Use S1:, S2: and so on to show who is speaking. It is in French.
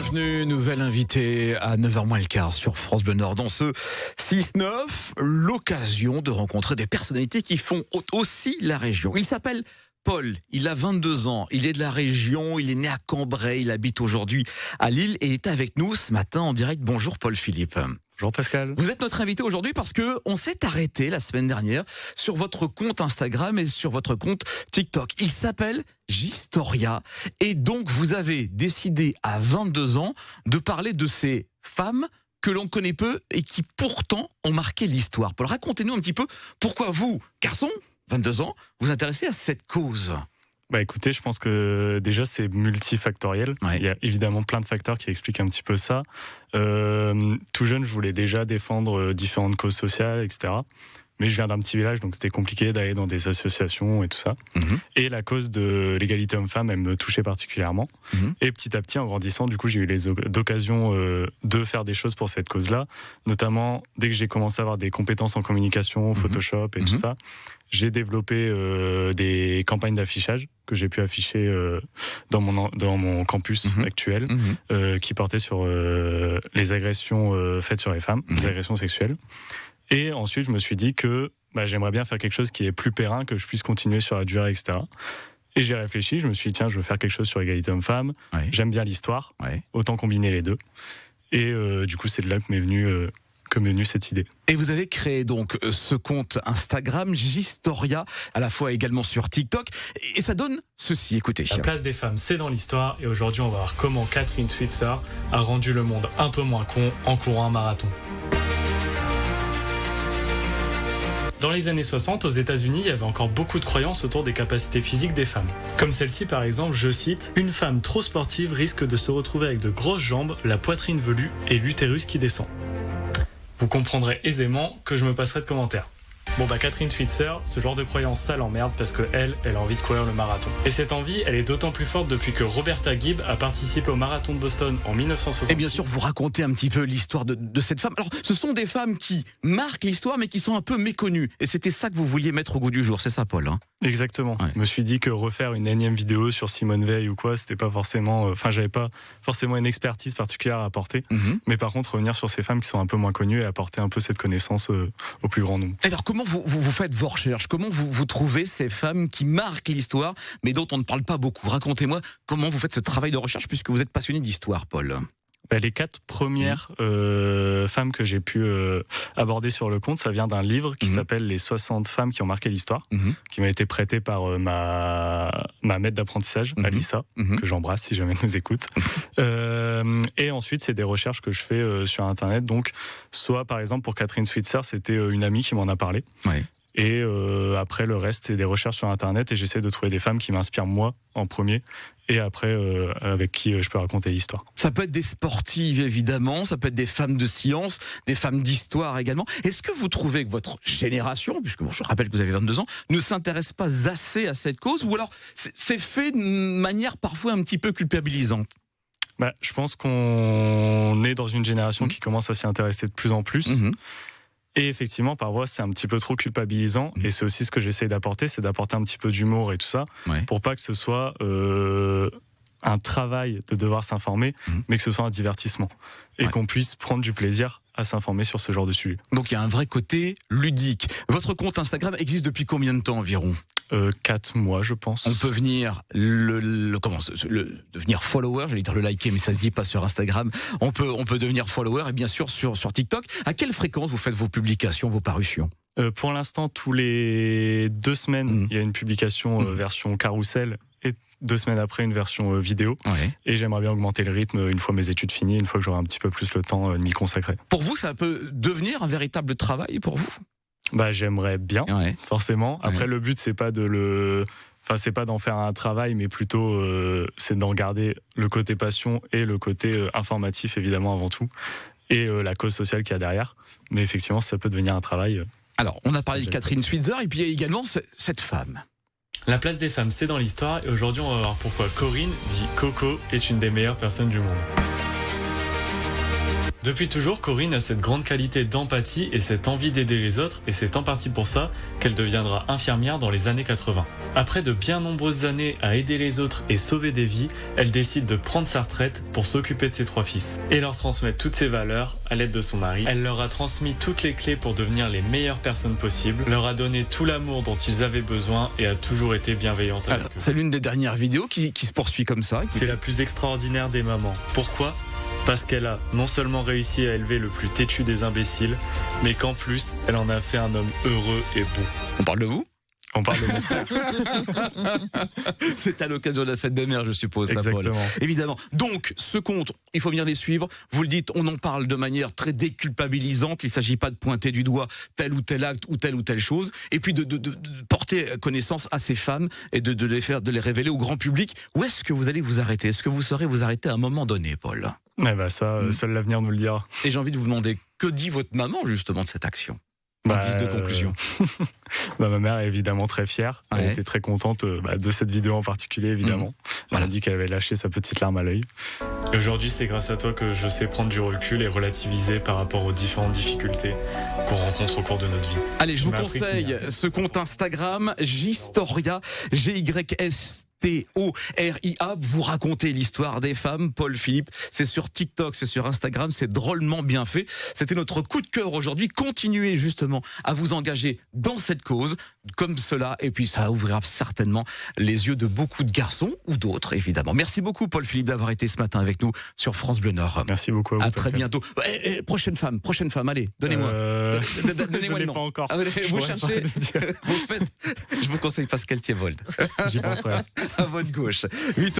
S1: Bienvenue, nouvelle invitée à 9h moins le quart sur France Bleu Nord. Dans ce 6-9, l'occasion de rencontrer des personnalités qui font aussi la région. Il s'appelle Paul, il a 22 ans, il est de la région, il est né à Cambrai, il habite aujourd'hui à Lille et est avec nous ce matin en direct. Bonjour Paul Philippe.
S2: Bonjour Pascal.
S1: Vous êtes notre invité aujourd'hui parce que on s'est arrêté la semaine dernière sur votre compte Instagram et sur votre compte TikTok. Il s'appelle Gistoria et donc vous avez décidé à 22 ans de parler de ces femmes que l'on connaît peu et qui pourtant ont marqué l'histoire. Paul, racontez-nous un petit peu pourquoi vous, garçon, 22 ans, vous intéressez à cette cause.
S2: Bah écoutez, je pense que déjà c'est multifactoriel.
S1: Ouais.
S2: Il y a évidemment plein de facteurs qui expliquent un petit peu ça. Tout jeune, je voulais déjà défendre différentes causes sociales, etc. Mais je viens d'un petit village, donc c'était compliqué d'aller dans des associations et tout ça. Et la cause de l'égalité homme-femme, elle me touchait particulièrement. Et petit à petit, en grandissant, du coup, j'ai eu l'occasion de faire des choses pour cette cause-là. Notamment, dès que j'ai commencé à avoir des compétences en communication, Photoshop et tout ça, j'ai développé des campagnes d'affichage que j'ai pu afficher dans mon campus actuel, qui portaient sur les agressions faites sur les femmes, les agressions sexuelles. Et ensuite, je me suis dit que j'aimerais bien faire quelque chose qui est plus périn, que je puisse continuer sur la durée, etc. Et j'ai réfléchi, je me suis dit, tiens, je veux faire quelque chose sur l'égalité homme-femme. Ouais. J'aime bien l'histoire, autant combiner les deux. Et du coup, c'est de là que m'est venue cette idée.
S1: Et vous avez créé donc ce compte Instagram Gistoria, à la fois également sur TikTok, et ça donne ceci, écoutez.
S2: La place des femmes, c'est dans l'histoire, et aujourd'hui, on va voir comment Catherine Switzer a rendu le monde un peu moins con en courant un marathon. Dans les années 60, aux États-Unis, il y avait encore beaucoup de croyances autour des capacités physiques des femmes. Comme celle-ci, par exemple, je cite, « Une femme trop sportive risque de se retrouver avec de grosses jambes, la poitrine velue et l'utérus qui descend. » Vous comprendrez aisément que je me passerai de commentaires. Bon Catherine Switzer, ce genre de croyance, ça l'emmerde parce que elle a envie de courir le marathon. Et cette envie, elle est d'autant plus forte depuis que Roberta Gibb a participé au marathon de Boston en 1966.
S1: Et bien sûr, vous racontez un petit peu l'histoire de cette femme. Alors, ce sont des femmes qui marquent l'histoire, mais qui sont un peu méconnues. Et c'était ça que vous vouliez mettre au goût du jour, c'est ça, Paul, hein?
S2: Exactement. Ouais. Je me suis dit que refaire une énième vidéo sur Simone Veil ou quoi, c'était pas forcément... j'avais pas forcément une expertise particulière à apporter. Mais par contre, revenir sur ces femmes qui sont un peu moins connues et apporter un peu cette connaissance au plus grand nombre.
S1: Alors, comment vous faites vos recherches? Comment vous trouvez ces femmes qui marquent l'histoire, mais dont on ne parle pas beaucoup? Racontez-moi comment vous faites ce travail de recherche, puisque vous êtes passionné d'histoire, Paul.
S2: Les 4 premières femmes que j'ai pu aborder sur le compte, ça vient d'un livre qui s'appelle « Les 60 femmes qui ont marqué l'histoire », qui m'a été prêté par ma maître d'apprentissage, Alissa, que j'embrasse si jamais elle nous écoute. Et ensuite, c'est des recherches que je fais sur Internet. Donc, soit par exemple pour Catherine Switzer, c'était une amie qui m'en a parlé. Ouais. Et après, le reste, c'est des recherches sur Internet et j'essaie de trouver des femmes qui m'inspirent moi en premier et après avec qui je peux raconter l'histoire.
S1: Ça peut être des sportives évidemment, ça peut être des femmes de science, des femmes d'histoire également. Est-ce que vous trouvez que votre génération, puisque je rappelle que vous avez 22 ans, ne s'intéresse pas assez à cette cause ou alors c'est fait de manière parfois un petit peu culpabilisante?
S2: Je pense qu'on est dans une génération qui commence à s'y intéresser de plus en plus. Et effectivement, parfois, c'est un petit peu trop culpabilisant. Et c'est aussi ce que j'essaie d'apporter, c'est d'apporter un petit peu d'humour et tout ça, pour pas que ce soit un travail de devoir s'informer, mais que ce soit un divertissement. Et qu'on puisse prendre du plaisir à s'informer sur ce genre de sujet.
S1: Donc il y a un vrai côté ludique. Votre compte Instagram existe depuis combien de temps environ?
S2: 4 mois, je pense.
S1: On peut venir devenir follower, j'allais dire le liker, mais ça se dit pas sur Instagram. On peut devenir follower et bien sûr sur TikTok. À quelle fréquence vous faites vos publications, vos parutions?
S2: Pour l'instant, tous les 2 semaines, il y a une publication version carrousel et 2 semaines après une version vidéo. Et j'aimerais bien augmenter le rythme une fois mes études finies, une fois que j'aurai un petit peu plus le temps de m'y consacrer.
S1: Pour vous, ça peut devenir un véritable travail pour vous?
S2: J'aimerais bien, forcément. Après, le but, c'est pas c'est pas d'en faire un travail, mais plutôt c'est d'en garder le côté passion et le côté informatif, évidemment, avant tout, et la cause sociale qu'il y a derrière. Mais effectivement, ça peut devenir un travail.
S1: Alors, on a parlé de Catherine Switzer, et puis il y a également cette femme.
S2: La place des femmes, c'est dans l'histoire, et aujourd'hui, on va voir pourquoi Corinne, dit Coco, est une des meilleures personnes du monde. Depuis toujours, Corinne a cette grande qualité d'empathie et cette envie d'aider les autres, et c'est en partie pour ça qu'elle deviendra infirmière dans les années 80. Après de bien nombreuses années à aider les autres et sauver des vies, elle décide de prendre sa retraite pour s'occuper de ses 3 fils et leur transmettre toutes ses valeurs à l'aide de son mari. Elle leur a transmis toutes les clés pour devenir les meilleures personnes possibles, leur a donné tout l'amour dont ils avaient besoin et a toujours été bienveillante avec eux.
S1: C'est l'une des dernières vidéos qui se poursuit comme ça. Écoutez.
S2: C'est la plus extraordinaire des mamans. Pourquoi ? Parce qu'elle a non seulement réussi à élever le plus têtu des imbéciles, mais qu'en plus, elle en a fait un homme heureux et bon.
S1: On parle de vous ?
S2: On parle de mon frère.
S1: C'est à l'occasion de la fête des mères, je suppose.
S2: Exactement.
S1: Ça, Paul. Évidemment. Donc, ce compte, il faut venir les suivre. Vous le dites, on en parle de manière très déculpabilisante. Il ne s'agit pas de pointer du doigt tel ou tel acte ou telle chose. Et puis de porter connaissance à ces femmes et de les révéler au grand public. Où est-ce que vous allez vous arrêter ? Est-ce que vous saurez vous arrêter à un moment donné, Paul ?
S2: Eh ben ça, seul l'avenir nous le dira.
S1: Et j'ai envie de vous demander, que dit votre maman justement de cette action ? En guise de conclusion.
S2: Ma mère est évidemment très fière.
S1: Ouais.
S2: Elle était très contente de cette vidéo en particulier, évidemment. Elle a dit qu'elle avait lâché sa petite larme à l'œil. Et aujourd'hui, c'est grâce à toi que je sais prendre du recul et relativiser par rapport aux différentes difficultés qu'on rencontre au cours de notre vie.
S1: Allez, je vous conseille ce compte Instagram, Gistoria, G-Y-S-T-O-R-I-A. Vous racontez l'histoire des femmes. Paul Philippe, c'est sur TikTok, c'est sur Instagram, c'est drôlement bien fait. C'était notre coup de cœur aujourd'hui. Continuez justement à vous engager dans cette cause comme cela, et puis ça ouvrira certainement les yeux de beaucoup de garçons ou d'autres, évidemment. Merci beaucoup, Paul Philippe, d'avoir été ce matin avec nous sur France Bleu Nord.
S2: Merci beaucoup à vous.
S1: À très bientôt. Prochaine femme, allez, donnez-moi. Donnez-moi le nom.
S2: Pas encore.
S1: Vous cherchez, vous faites. Je vous conseille Pascal Thiebold.
S2: J'y penserai.
S1: À votre gauche. 8h.